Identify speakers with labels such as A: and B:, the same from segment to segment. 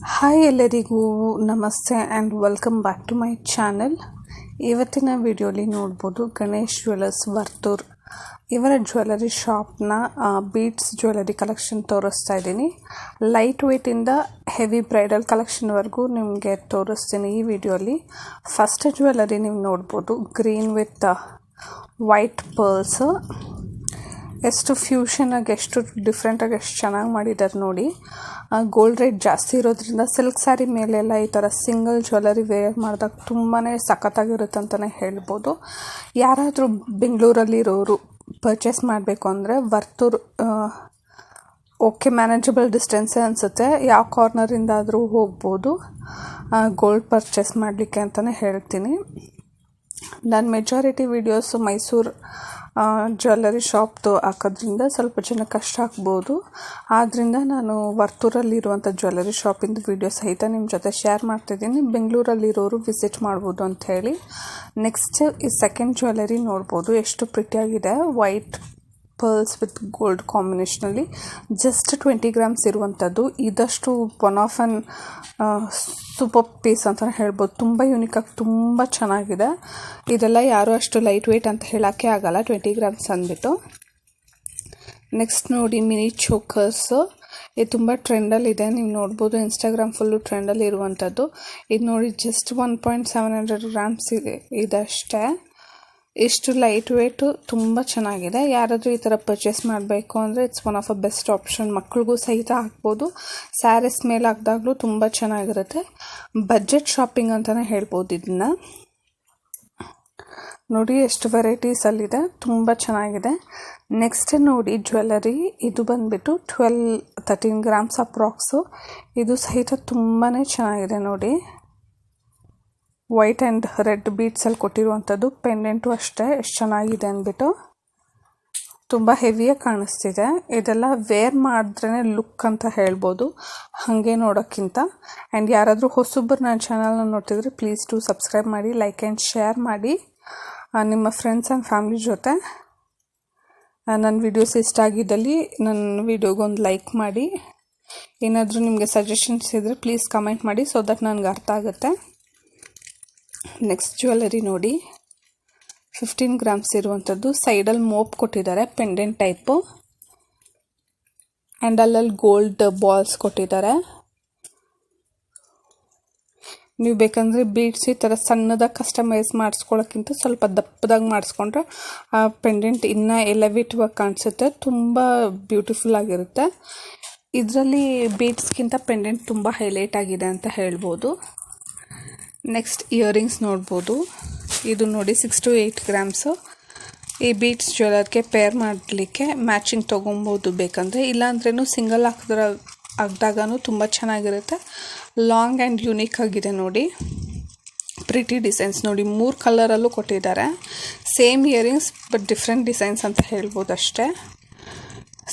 A: Hi ಎಲ್ಲರಿಗೂ ನಮಸ್ತೆ and welcome back to my channel. ಇವತ್ತಿನ ವಿಡಿಯೋಲಿ ನೋಡ್ಬೋದು ಗಣೇಶ್ ಜ್ಯುವೆಲರ್ಸ್ ವರ್ತೂರ್ ಇವರ ಜ್ಯುವೆಲರಿ ಶಾಪ್ನ ಬೀಡ್ಸ್ ಜ್ಯುವೆಲರಿ ಕಲೆಕ್ಷನ್ ತೋರಿಸ್ತಾ ಇದ್ದೀನಿ. ಲೈಟ್ ವೇಟಿಂದ ಹೆವಿ ಬ್ರೈಡಲ್ ಕಲೆಕ್ಷನ್ವರೆಗೂ ನಿಮಗೆ ತೋರಿಸ್ತೀನಿ ಈ ವಿಡಿಯೋಲಿ. ಫಸ್ಟ್ ಜ್ಯುವೆಲರಿ ನೀವು ನೋಡ್ಬೋದು ಗ್ರೀನ್ ವಿತ್ ವೈಟ್ ಪರ್ಲ್ಸ್. ಎಷ್ಟು ಫ್ಯೂಷನಾಗಿ ಎಷ್ಟು ಡಿಫ್ರೆಂಟಾಗಿ ಎಷ್ಟು ಚೆನ್ನಾಗಿ ಮಾಡಿದ್ದಾರೆ ನೋಡಿ. ಗೋಲ್ಡ್ ರೇಟ್ ಜಾಸ್ತಿ ಇರೋದ್ರಿಂದ ಸಿಲ್ಕ್ ಸ್ಯಾರಿ ಮೇಲೆಲ್ಲ ಈ ಥರ ಸಿಂಗಲ್ ಜ್ಯುವೆಲರಿ ವೇರ್ ಮಾಡಿದಾಗ ತುಂಬಾ ಸಖತ್ತಾಗಿರುತ್ತೆ ಅಂತಲೇ ಹೇಳ್ಬೋದು. ಯಾರಾದರೂ ಬೆಂಗಳೂರಲ್ಲಿರೋರು ಪರ್ಚೇಸ್ ಮಾಡಬೇಕು ಅಂದರೆ ವರ್ತೂರ್ ಓಕೆ, ಮ್ಯಾನೇಜಬಲ್ ಡಿಸ್ಟೆನ್ಸೇ ಅನಿಸುತ್ತೆ. ಯಾವ ಕಾರ್ನರಿಂದಾದರೂ ಹೋಗ್ಬೋದು ಗೋಲ್ಡ್ ಪರ್ಚೇಸ್ ಮಾಡಲಿಕ್ಕೆ ಅಂತಲೇ ಹೇಳ್ತೀನಿ. ನಾನು ಮೆಜಾರಿಟಿ ವೀಡಿಯೋಸು ಮೈಸೂರು ಜ್ಯುವೆಲರಿ ಶಾಪ್ದು ಹಾಕೋದ್ರಿಂದ ಸ್ವಲ್ಪ ಜನ ಕಷ್ಟ ಆಗ್ಬೋದು. ಆದ್ದರಿಂದ ನಾನು ವರ್ತೂರಲ್ಲಿರುವಂಥ ಜ್ಯುವೆಲರಿ ಶಾಪಿಂದು ವೀಡಿಯೋ ಸಹಿತ ನಿಮ್ಮ ಜೊತೆ ಶೇರ್ ಮಾಡ್ತಿದ್ದೀನಿ. ಬೆಂಗಳೂರಲ್ಲಿರೋರು ವಿಸಿಟ್ ಮಾಡ್ಬೋದು ಅಂತ ಹೇಳಿ. ನೆಕ್ಸ್ಟ್ ಈ ಸೆಕೆಂಡ್ ಜ್ಯುವೆಲರಿ ನೋಡ್ಬೋದು ಎಷ್ಟು ಪ್ರಿಟಿಯಾಗಿದೆ. ವೈಟ್ ಪರ್ಲ್ಸ್ ವಿತ್ ಗೋಲ್ಡ್ ಕಾಂಬಿನೇಷನಲ್ಲಿ ಜಸ್ಟ್ 20 ಗ್ರಾಮ್ಸ್ ಇರುವಂಥದ್ದು. ಇದಷ್ಟು one of an super piece ಅಂತ ಹೇಳ್ಬೋದು. ತುಂಬ ಯೂನಿಕಾಗಿ ತುಂಬ ಚೆನ್ನಾಗಿದೆ. ಇದೆಲ್ಲ ಯಾರೂ ಅಷ್ಟು ಲೈಟ್ ವೆಯ್ಟ್ ಅಂತ ಹೇಳೋಕ್ಕೆ ಆಗಲ್ಲ 20 ಗ್ರಾಮ್ಸ್ ಅಂದ್ಬಿಟ್ಟು. ನೆಕ್ಸ್ಟ್ ನೋಡಿ ಮಿನಿ ಚೋಕರ್ಸು. ಇದು ತುಂಬ ಟ್ರೆಂಡಲ್ಲಿದೆ, ನೀವು ನೋಡ್ಬೋದು. ಇನ್ಸ್ಟಾಗ್ರಾಮ್ ಫುಲ್ಲು ಟ್ರೆಂಡಲ್ಲಿ ಇರುವಂಥದ್ದು. ಇದು ನೋಡಿ ಜಸ್ಟ್ 1.700 ಗ್ರಾಮ್ಸ್ ಇದೆ ಅಷ್ಟೇ. ಎಷ್ಟು ಲೈಟ್ ವೇಟು, ತುಂಬ ಚೆನ್ನಾಗಿದೆ. ಯಾರಾದರೂ ಈ ಥರ ಪರ್ಚೇಸ್ ಮಾಡಬೇಕು ಅಂದರೆ it's one of a best option. ಮಕ್ಳಿಗೂ ಸಹಿತ ಹಾಕ್ಬೋದು. ಸ್ಯಾರೀಸ್ ಮೇಲೆ ಹಾಕಿದಾಗಲೂ ತುಂಬ ಚೆನ್ನಾಗಿರುತ್ತೆ. ಬಜೆಟ್ ಶಾಪಿಂಗ್ ಅಂತಲೇ ಹೇಳ್ಬೋದು ಇದನ್ನು. ನೋಡಿ ಎಷ್ಟು ವೆರೈಟೀಸಲ್ಲಿದೆ, ತುಂಬ ಚೆನ್ನಾಗಿದೆ. ನೆಕ್ಸ್ಟ್ ನೋಡಿ ಜ್ಯುವೆಲರಿ. ಇದು ಬಂದುಬಿಟ್ಟು 13 ಗ್ರಾಮ್ಸ್ ಅಪ್ರಾಕ್ಸು. ಇದು ಸಹಿತ ತುಂಬಾ ಚೆನ್ನಾಗಿದೆ ನೋಡಿ. ವೈಟ್ ಆ್ಯಂಡ್ ರೆಡ್ ಬೀಡ್ಸಲ್ಲಿ ಕೊಟ್ಟಿರುವಂಥದ್ದು. ಪೆಂಡೆಂಟು ಅಷ್ಟೇ ಎಷ್ಟು ಚೆನ್ನಾಗಿದೆ ಅಂದ್ಬಿಟ್ಟು. ತುಂಬ ಹೆವಿಯಾಗಿ ಕಾಣಿಸ್ತಿದೆ. ಇದೆಲ್ಲ ವೇರ್ ಮಾಡಿದ್ರೇ ಲುಕ್ ಅಂತ ಹೇಳ್ಬೋದು, ಹಾಗೆ ನೋಡೋಕ್ಕಿಂತ. ಆ್ಯಂಡ್ ಯಾರಾದರೂ ಹೊಸಬ್ರು ನನ್ನ ಚಾನಲ್ನ ನೋಡ್ತಿದ್ರೆ ಪ್ಲೀಸ್ ಟು ಸಬ್ಸ್ಕ್ರೈಬ್ ಮಾಡಿ, ಲೈಕ್ ಆ್ಯಂಡ್ ಶೇರ್ ಮಾಡಿ ನಿಮ್ಮ ಫ್ರೆಂಡ್ಸ್ ಆ್ಯಂಡ್ ಫ್ಯಾಮಿಲಿ ಜೊತೆ. ನನ್ನ ವೀಡಿಯೋಸ್ ಇಷ್ಟ ಆಗಿದ್ದಲ್ಲಿ ನನ್ನ ವೀಡಿಯೋಗೊಂದು ಲೈಕ್ ಮಾಡಿ. ಏನಾದರೂ ನಿಮಗೆ ಸಜೆಷನ್ಸ್ ಇದ್ದರೆ ಪ್ಲೀಸ್ ಕಮೆಂಟ್ ಮಾಡಿ, ಸೊ ದಟ್ ನನಗೆ ಅರ್ಥ ಆಗುತ್ತೆ. ನೆಕ್ಸ್ಟ್ ಜ್ಯುವೆಲರಿ ನೋಡಿ 15 ಗ್ರಾಮ್ಸ್ ಇರುವಂಥದ್ದು. ಸೈಡಲ್ಲಿ ಮೋಪ್ ಕೊಟ್ಟಿದ್ದಾರೆ ಪೆಂಡೆಂಟ್ ಟೈಪು. ಆ್ಯಂಡ್ ಅಲ್ಲಲ್ಲಿ ಗೋಲ್ಡ್ ಬಾಲ್ಸ್ ಕೊಟ್ಟಿದ್ದಾರೆ. ನೀವು ಬೇಕಂದರೆ ಬೀಡ್ಸ್ ಈ ಥರ ಸಣ್ಣದಾಗಿ ಕಸ್ಟಮೈಸ್ ಮಾಡಿಸ್ಕೊಳ್ಳೋಕ್ಕಿಂತ ಸ್ವಲ್ಪ ದಪ್ಪದಾಗಿ ಮಾಡಿಸ್ಕೊಂಡ್ರೆ ಆ ಪೆಂಡೆಂಟ್ ಇನ್ನೂ ಎಲಿವೇಟಿವಾಗಿ ಕಾಣಿಸುತ್ತೆ, ತುಂಬ ಬ್ಯೂಟಿಫುಲ್ ಆಗಿರುತ್ತೆ. ಇದರಲ್ಲಿ ಬೀಡ್ಸ್ಗಿಂತ ಪೆಂಡೆಂಟ್ ತುಂಬ ಹೈಲೈಟ್ ಆಗಿದೆ ಅಂತ ಹೇಳ್ಬೋದು. ನೆಕ್ಸ್ಟ್ ಇಯರಿಂಗ್ಸ್ ನೋಡ್ಬೋದು. ಇದು ನೋಡಿ 6 to 8 ಗ್ರಾಮ್ಸು. ಈ ಬೀಡ್ಸ್ ಜ್ಯುವೆಲರ್ಗೆ ಪೇರ್ ಮಾಡಲಿಕ್ಕೆ ಮ್ಯಾಚಿಂಗ್ ತೊಗೊಬೋದು ಬೇಕಂದರೆ, ಇಲ್ಲಾಂದ್ರೂ ಸಿಂಗಲ್ ಹಾಕಿದಾಗೂ ತುಂಬ ಚೆನ್ನಾಗಿರುತ್ತೆ. ಲಾಂಗ್ ಆ್ಯಂಡ್ ಯೂನಿಕ್ ಆಗಿದೆ ನೋಡಿ. ಪ್ರಿಟಿ ಡಿಸೈನ್ಸ್ ನೋಡಿ, 3 ಕಲರಲ್ಲೂ ಕೊಟ್ಟಿದ್ದಾರೆ. Same earrings but different designs ಅಂತ ಹೇಳ್ಬೋದು ಅಷ್ಟೇ.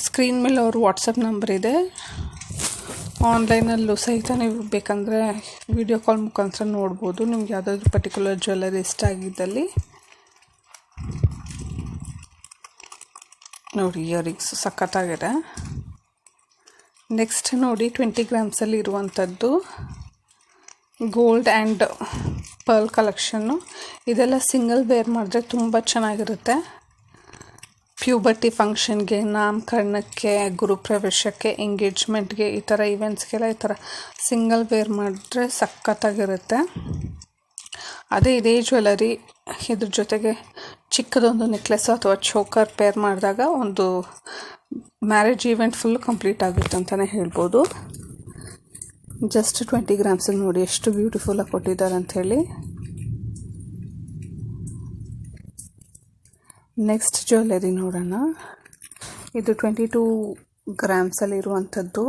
A: ಸ್ಕ್ರೀನ್ ಮೇಲೆ ಅವ್ರ ವಾಟ್ಸಪ್ ನಂಬರ್ ಇದೆ. ಆನ್ಲೈನಲ್ಲೂ ಸಹಿತ ನೀವು ಬೇಕಂದರೆ ವಿಡಿಯೋ ಕಾಲ್ ಮುಖಾಂತರ ನೋಡ್ಬೋದು, ನಿಮ್ಗೆ ಯಾವುದಾದ್ರೂ ಪರ್ಟಿಕ್ಯುಲರ್ ಜ್ಯುವೆಲರಿ ಇಷ್ಟ ಆಗಿದ್ದಲ್ಲಿ. ನೋಡಿ ಇಯರಿಂಗ್ಸ್ ಸಖತ್ತಾಗಿದೆ. ನೆಕ್ಸ್ಟ್ ನೋಡಿ 20 ಗ್ರಾಮ್ಸಲ್ಲಿ ಇರುವಂಥದ್ದು ಗೋಲ್ಡ್ ಆ್ಯಂಡ್ ಪರ್ಲ್ ಕಲೆಕ್ಷನ್ನು. ಇದೆಲ್ಲ ಸಿಂಗಲ್ ವೇರ್ ಮಾಡಿದ್ರೆ ತುಂಬ ಚೆನ್ನಾಗಿರುತ್ತೆ. ಪ್ಯೂಬರ್ಟಿ ಫಂಕ್ಷನ್ಗೆ, ನಾಮಕರಣಕ್ಕೆ, ಗುರುಪ್ರವೇಶಕ್ಕೆ, ಎಂಗೇಜ್ಮೆಂಟ್ಗೆ, ಈ ಥರ ಇವೆಂಟ್ಸ್ಗೆಲ್ಲ ಈ ಥರ ಸಿಂಗಲ್ ವೇರ್ ಮಾಡಿದ್ರೆ ಸಖತ್ತಾಗಿರುತ್ತೆ. ಇದೇ ಜ್ಯುವೆಲರಿ ಇದ್ರ ಜೊತೆಗೆ ಚಿಕ್ಕದೊಂದು ನೆಕ್ಲೆಸ್ ಅಥವಾ ಚೋಕರ್ ಪೇರ್ ಮಾಡಿದಾಗ ಒಂದು ಮ್ಯಾರೇಜ್ ಈವೆಂಟ್ ಫುಲ್ ಕಂಪ್ಲೀಟ್ ಆಗುತ್ತೆ ಅಂತಲೇ ಹೇಳ್ಬೋದು. ಜಸ್ಟ್ 20 ಗ್ರಾಮ್ಸಿಗೆ ನೋಡಿ ಎಷ್ಟು ಬ್ಯೂಟಿಫುಲ್ಲಾಗಿ ಕೊಟ್ಟಿದ್ದಾರೆ ಅಂಥೇಳಿ. ನೆಕ್ಸ್ಟ್ ಜ್ಯುವೆಲರಿ ನೋಡೋಣ. ಇದು 22 ಗ್ರಾಮ್ಸಲ್ಲಿ ಇರುವಂಥದ್ದು.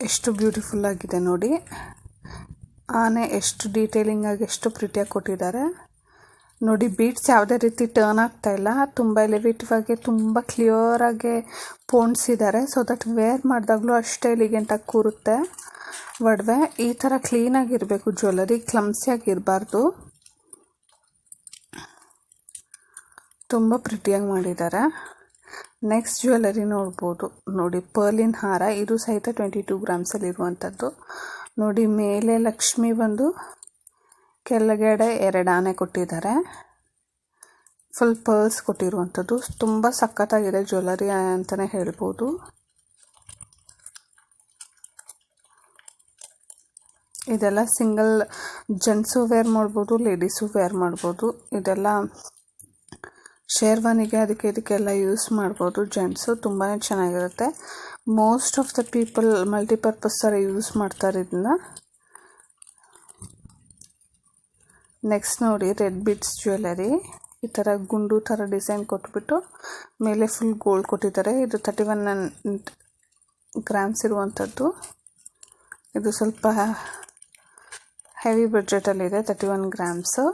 A: ಎಷ್ಟು ಬ್ಯೂಟಿಫುಲ್ಲಾಗಿದೆ ನೋಡಿ. ಆನೆ ಎಷ್ಟು ಡೀಟೇಲಿಂಗ್ ಆಗಿ ಎಷ್ಟು ಪ್ರಿಟಿಯಾಗಿ ಕೊಟ್ಟಿದ್ದಾರೆ ನೋಡಿ. ಬೀಡ್ಸ್ ಯಾವುದೇ ರೀತಿ ಟರ್ನ್ ಆಗ್ತಾಯಿಲ್ಲ, ತುಂಬ ಎಲಿವೇಟಿವ್ ಆಗಿ ತುಂಬ ಕ್ಲಿಯರಾಗಿ ಪೋಣಿಸಿದ್ದಾರೆ. ಸೊ ದಟ್ ವೇರ್ ಮಾಡಿದಾಗಲೂ ಅಷ್ಟೇ ಎಲಿಗೆಂಟಾಗಿ ಕೂರುತ್ತೆ. ಒಡವೆ ಈ ಥರ ಕ್ಲೀನಾಗಿರಬೇಕು ಜ್ಯುವೆಲರಿ, ಕ್ಲಮ್ಸಿಯಾಗಿರಬಾರ್ದು. ತುಂಬ ಪ್ರಿಟಿಯಾಗಿ ಮಾಡಿದ್ದಾರೆ. ನೆಕ್ಸ್ಟ್ ಜ್ಯುವೆಲರಿ ನೋಡ್ಬೋದು ನೋಡಿ, ಪರ್ಲಿನ್ ಹಾರ. ಇದು ಸಹಿತ 22 ಗ್ರಾಮ್ಸಲ್ಲಿ ಇರುವಂಥದ್ದು ನೋಡಿ. ಮೇಲೆ ಲಕ್ಷ್ಮಿ ಬಂದು ಕೆಳಗಡೆ 2 ಆನೆ ಕೊಟ್ಟಿದ್ದಾರೆ. ಫುಲ್ ಪರ್ಲ್ಸ್ ಕೊಟ್ಟಿರುವಂಥದ್ದು. ತುಂಬ ಸಖತ್ತಾಗಿದೆ ಜ್ಯುವೆಲರಿ ಅಂತಲೇ ಹೇಳ್ಬೋದು. ಇದೆಲ್ಲ ಸಿಂಗಲ್ ಜೆಂಟ್ಸು ವೇರ್ ಮಾಡ್ಬೋದು, ಲೇಡೀಸು ವೇರ್ ಮಾಡ್ಬೋದು. ಇದೆಲ್ಲ ಶೇರ್ವಾನಿಗೆ ಇದಕ್ಕೆಲ್ಲ ಯೂಸ್ ಮಾಡ್ಬೋದು ಜೆಂಟ್ಸು. ತುಂಬಾ ಚೆನ್ನಾಗಿರುತ್ತೆ. Most of the people multipurpose ಥರ ಯೂಸ್ ಮಾಡ್ತಾರೆ ಇದನ್ನ. ನೆಕ್ಸ್ಟ್ ನೋಡಿ, ರೆಡ್ ಬೀಡ್ಸ್ ಜ್ಯುವೆಲರಿ. ಈ ಥರ ಗುಂಡು ಥರ ಡಿಸೈನ್ ಕೊಟ್ಬಿಟ್ಟು ಮೇಲೆ ಫುಲ್ ಗೋಲ್ಡ್ ಕೊಟ್ಟಿದ್ದಾರೆ. ಇದು 31 ಗ್ರಾಮ್ಸ್ ಇರುವಂಥದ್ದು. ಇದು ಸ್ವಲ್ಪ ಹೆವಿ ಬಡ್ಜೆಟಲ್ಲಿದೆ, 31 ಗ್ರಾಮ್ಸು.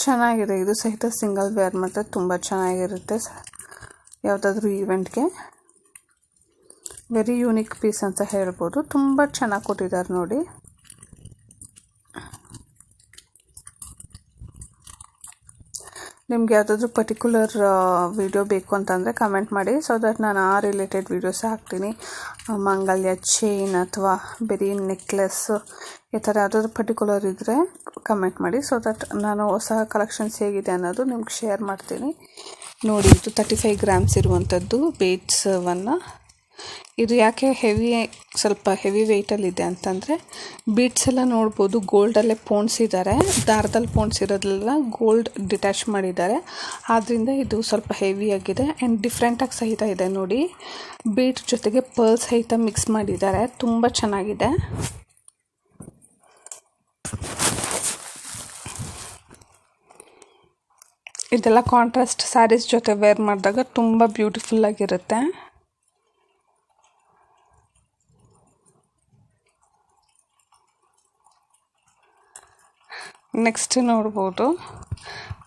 A: ಚೆನ್ನಾಗಿದೆ. ಇದು ಸಹಿತ ಸಿಂಗಲ್ ವೇರ್ ಮತ್ತು ತುಂಬ ಚೆನ್ನಾಗಿರುತ್ತೆ ಯಾವುದಾದ್ರೂ ಈವೆಂಟ್ಗೆ. ವೆರಿ ಯೂನಿಕ್ ಪೀಸ್ ಅಂತ ಹೇಳ್ಬೋದು. ತುಂಬ ಚೆನ್ನಾಗಿ ಕೊಟ್ಟಿದ್ದಾರೆ ನೋಡಿ. ನಿಮ್ಗೆ ಯಾವುದಾದ್ರೂ ಪರ್ಟಿಕ್ಯುಲರ್ ವಿಡಿಯೋ ಬೇಕು ಅಂತಂದರೆ ಕಮೆಂಟ್ ಮಾಡಿ, ಸೊ ದಟ್ ನಾನು ಆ ರಿಲೇಟೆಡ್ ವೀಡಿಯೋಸ್ ಹಾಕ್ತೀನಿ. ಮಂಗಲ್ಯ, ಚೈನ್ ಅಥವಾ ಬರೀ ನೆಕ್ಲೆಸ್ ಈ ಥರ ಯಾವುದಾದ್ರೂ ಪರ್ಟಿಕ್ಯುಲರ್ ಇದ್ದರೆ ಕಮೆಂಟ್ ಮಾಡಿ, ಸೊ ದಟ್ ನಾನು ಹೊಸ ಕಲೆಕ್ಷನ್ಸ್ ಹೇಗಿದೆ ಅನ್ನೋದು ನಿಮ್ಗೆ ಶೇರ್ ಮಾಡ್ತೀನಿ. ನೋಡಿ, ಇದು 35 ಗ್ರಾಮ್ಸ್ ಇರುವಂಥದ್ದು ಬೀಡ್ಸವನ್ನು. ಇದು ಯಾಕೆ ಸ್ವಲ್ಪ ಹೆವಿ ವೆಯ್ಟಲ್ಲಿದೆ ಅಂತಂದರೆ, ಬೀಡ್ಸ್ ಎಲ್ಲ ನೋಡ್ಬೋದು ಗೋಲ್ಡಲ್ಲೇ ಪೋಣಿಸಿದ್ದಾರೆ. ದಾರದಲ್ಲಿ ಪೋಣಿಸಿರೋದ್ರೆಲ್ಲ ಗೋಲ್ಡ್ ಡಿಟ್ಯಾಚ್ ಮಾಡಿದ್ದಾರೆ. ಆದ್ದರಿಂದ ಇದು ಸ್ವಲ್ಪ ಹೆವಿಯಾಗಿದೆ ಆ್ಯಂಡ್ ಡಿಫ್ರೆಂಟಾಗಿ ಸಹಿತ ಇದೆ ನೋಡಿ. ಬೀಡ್ ಜೊತೆಗೆ ಪರ್ಲ್ ಸಹಿತ ಮಿಕ್ಸ್ ಮಾಡಿದ್ದಾರೆ. ತುಂಬ ಚೆನ್ನಾಗಿದೆ. ಇದೆಲ್ಲ ಕಾಂಟ್ರಾಸ್ಟ್ ಸ್ಯಾರೀಸ್ ಜೊತೆ ವೇರ್ ಮಾಡಿದಾಗ ತುಂಬ ಬ್ಯೂಟಿಫುಲ್ಲಾಗಿರುತ್ತೆ. ನೆಕ್ಸ್ಟ್ ನೋಡ್ಬೋದು,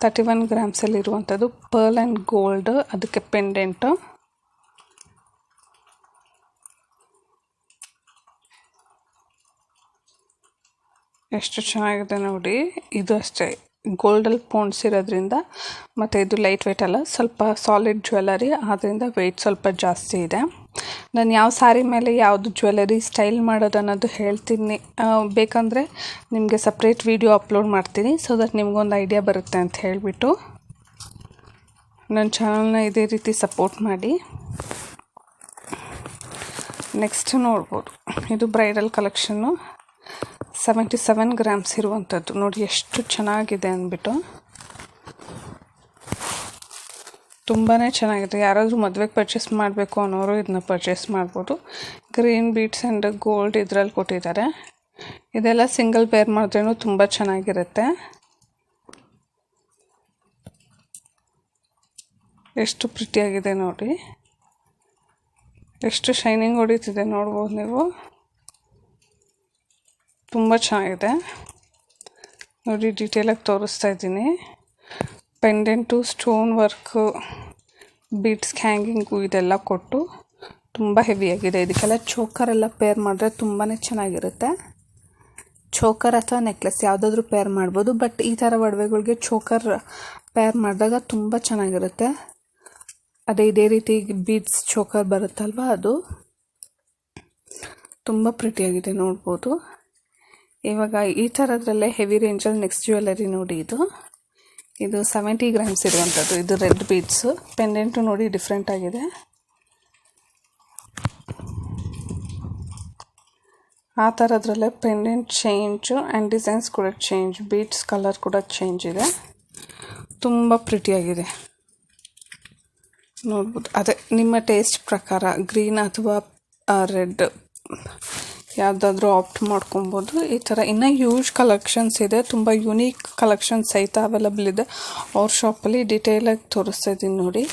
A: 31 ಗ್ರಾಮ್ಸಲ್ಲಿ ಇರುವಂಥದ್ದು ಪರ್ಲ್ ಆ್ಯಂಡ್ ಗೋಲ್ಡ್, ಅದಕ್ಕೆ ಪೆಂಡೆಂಟು. ಎಷ್ಟು ಚೆನ್ನಾಗಿದೆ ನೋಡಿ. ಇದು ಅಷ್ಟೇ ಗೋಲ್ಡಲ್ಲಿ ಪೋಣಿಸಿರೋದ್ರಿಂದ, ಮತ್ತು ಇದು ಲೈಟ್ ವೆಯ್ಟ್ ಅಲ್ಲ, ಸ್ವಲ್ಪ ಸಾಲಿಡ್ ಜ್ಯುವೆಲರಿ, ಆದ್ದರಿಂದ ವೆಯ್ಟ್ ಸ್ವಲ್ಪ ಜಾಸ್ತಿ ಇದೆ. ನಾನು ಯಾವ ಸ್ಯಾರಿ ಮೇಲೆ ಯಾವುದು ಜ್ಯುವೆಲರಿ ಸ್ಟೈಲ್ ಮಾಡೋದು ಅನ್ನೋದು ಹೇಳ್ತೀನಿ. ಬೇಕಂದರೆ ನಿಮಗೆ ಸಪ್ರೇಟ್ ವಿಡಿಯೋ ಅಪ್ಲೋಡ್ ಮಾಡ್ತೀನಿ, ಸೊ ದಟ್ ನಿಮ್ಗೊಂದು ಐಡಿಯಾ ಬರುತ್ತೆ ಅಂತ ಹೇಳಿಬಿಟ್ಟು. ನನ್ನ ಚಾನಲ್ನ ಇದೇ ರೀತಿ ಸಪೋರ್ಟ್ ಮಾಡಿ. ನೆಕ್ಸ್ಟ್ ನೋಡ್ಬೋದು, ಇದು ಬ್ರೈಡಲ್ ಕಲೆಕ್ಷನ್ನು. 77 ಗ್ರಾಮ್ಸ್ ಇರುವಂಥದ್ದು ನೋಡಿ, ಎಷ್ಟು ಚೆನ್ನಾಗಿದೆ ಅಂದ್ಬಿಟ್ಟು. ತುಂಬಾ ಚೆನ್ನಾಗಿದೆ. ಯಾರಾದರೂ ಮದುವೆಗೆ ಪರ್ಚೇಸ್ ಮಾಡಬೇಕು ಅನ್ನೋರು ಇದನ್ನ ಪರ್ಚೇಸ್ ಮಾಡ್ಬೋದು. ಗ್ರೀನ್ ಬೀಡ್ಸ್ ಆ್ಯಂಡ್ ಗೋಲ್ಡ್ ಇದರಲ್ಲಿ ಕೊಟ್ಟಿದ್ದಾರೆ. ಇದೆಲ್ಲ ಸಿಂಗಲ್ ವೇರ್ ಮಾಡಿದ್ರೂ ತುಂಬ ಚೆನ್ನಾಗಿರುತ್ತೆ. ಎಷ್ಟು ಪ್ರಿಟಿಯಾಗಿದೆ ನೋಡಿ, ಎಷ್ಟು ಶೈನಿಂಗ್ ಹೊಡಿತಿದೆ ನೋಡ್ಬೋದು ನೀವು. ತುಂಬ ಚೆನ್ನಾಗಿದೆ ನೋಡಿ. ಡೀಟೇಲಾಗಿ ತೋರಿಸ್ತಾ ಇದ್ದೀನಿ. Pendant, stone work, beads hanging ಇದೆಲ್ಲ ಕೊಟ್ಟು ತುಂಬ ಹೆವಿಯಾಗಿದೆ. ಇದಕ್ಕೆಲ್ಲ ಚೋಕರೆಲ್ಲ ಪೇರ್ ಮಾಡಿದ್ರೆ ತುಂಬಾ ಚೆನ್ನಾಗಿರುತ್ತೆ. ಚೋಕರ್ ಅಥವಾ ನೆಕ್ಲೆಸ್ ಯಾವುದಾದ್ರೂ ಪೇರ್ ಮಾಡ್ಬೋದು, ಬಟ್ ಈ ಥರ ಒಡವೆಗಳಿಗೆ ಚೋಕರ್ ಪೇರ್ ಮಾಡಿದಾಗ ತುಂಬ ಚೆನ್ನಾಗಿರುತ್ತೆ. ಅದೇ ಇದೇ ರೀತಿ ಬೀಡ್ಸ್ ಚೋಕರ್ ಬರುತ್ತಲ್ವ, ಅದು ತುಂಬ ಪ್ರಿಟಿಯಾಗಿದೆ ನೋಡ್ಬೋದು. ಇವಾಗ ಈ ಥರದ್ರಲ್ಲೇ ಹೆವಿ ರೇಂಜಲ್ಲಿ ನೆಕ್ಸ್ಟ್ ಜ್ಯುವೆಲರಿ ನೋಡಿ. ಇದು 70 ಗ್ರಾಮ್ಸ್ ಇರುವಂಥದ್ದು. ಇದು ರೆಡ್ ಬೀಡ್ಸು. ಪೆಂಡೆಂಟು ನೋಡಿ ಡಿಫ್ರೆಂಟ್ ಆಗಿದೆ. ಆ ಥರದ್ರಲ್ಲೇ ಪೆಂಡೆಂಟ್ ಚೇಂಜು ಆ್ಯಂಡ್ ಡಿಸೈನ್ಸ್ ಕೂಡ ಚೇಂಜ್, ಬೀಡ್ಸ್ ಕಲರ್ ಕೂಡ ಚೇಂಜ್ ಇದೆ. ತುಂಬ ಪ್ರಿಟಿಯಾಗಿದೆ ನೋಡ್ಬೋದು. ಅದೇ ನಿಮ್ಮ ಟೇಸ್ಟ್ ಪ್ರಕಾರ ಗ್ರೀನ್ ಅಥವಾ ರೆಡ್ ಯಾವುದಾದ್ರೂ ಆಪ್ಟ್ ಮಾಡ್ಕೊಬೋದು. ಈ ಥರ ಇನ್ನೂ ಹ್ಯೂಜ್ ಕಲೆಕ್ಷನ್ಸ್ ಇದೆ. ತುಂಬ ಯುನೀಕ್ ಕಲೆಕ್ಷನ್ಸ್ ಸಹಿತ ಅವೈಲಬಲ್ ಇದೆ ಅವ್ರ ಶಾಪಲ್ಲಿ. ಡೀಟೇಲಾಗಿ ತೋರಿಸ್ತಾ ಇದ್ದೀನಿ ನೋಡಿ.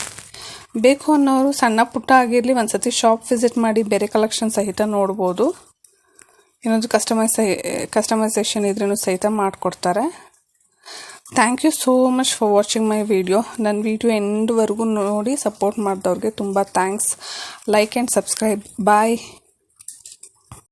A: ಬೇಕು ಅನ್ನೋರು ಸಣ್ಣ ಪುಟ್ಟ ಆಗಿರಲಿ ಒಂದ್ಸತಿ ಶಾಪ್ ವಿಸಿಟ್ ಮಾಡಿ ಬೇರೆ ಕಲೆಕ್ಷನ್ ಸಹಿತ ನೋಡ್ಬೋದು. ಏನಾದರೂ ಕಸ್ಟಮೈಸೇಷನ್ ಇದ್ರೂ ಸಹಿತ ಮಾಡಿಕೊಡ್ತಾರೆ. Thank you so much for watching my video. ನನ್ನ ವಿಡಿಯೋ ಎಂಡ್ವರೆಗೂ ನೋಡಿ ಸಪೋರ್ಟ್ ಮಾಡಿದವ್ರಿಗೆ ತುಂಬ thanks. Like and subscribe. Bye.